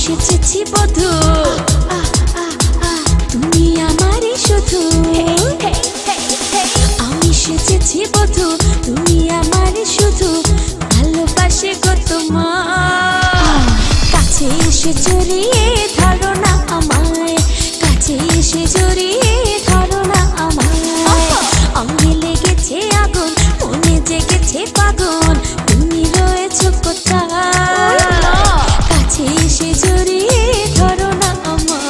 সেজেছি বধূ, তুমি আমারই শুধু। আমি সেজেছি বধূ, তুমি আমারই শুধু, ভালোবাসে গো তোমার। কাছে এসে জড়িয়ে ধরো না আমায়, কাছে এসে জড়িয়ে ধরো না আমায়। অঙ্গে লেগেছে আগুন, মনে জেগেছে পাগল, তুমি রয়েছো কোথায়? কাছে এসে জড়িয়ে ধরো না আমায়।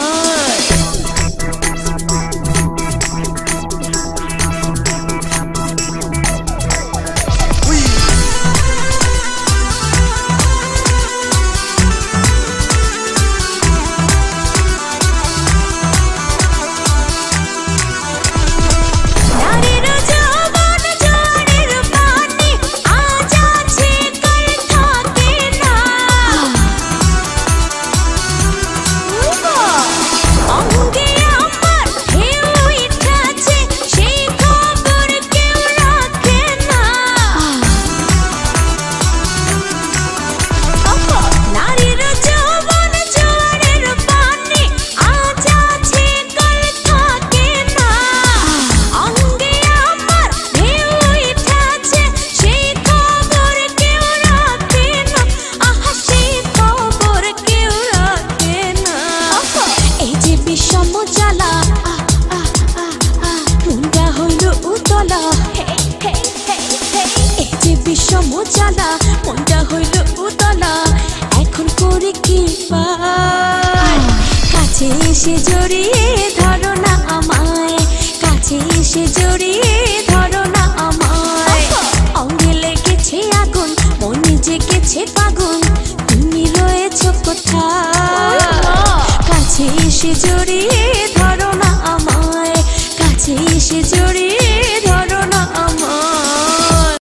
জ্বালা মনটা হইল উতলা, এখন করে কি পাই? কাছে এসে জড়িয়ে ধরো না আমায়, কাছে এসে জড়িয়ে ধরো না আমায়। অঙ্গে লেগেছে আগুন, মনে জেগেছে পাগল, তুমি রয়েছো কোথায়? কাছে এসে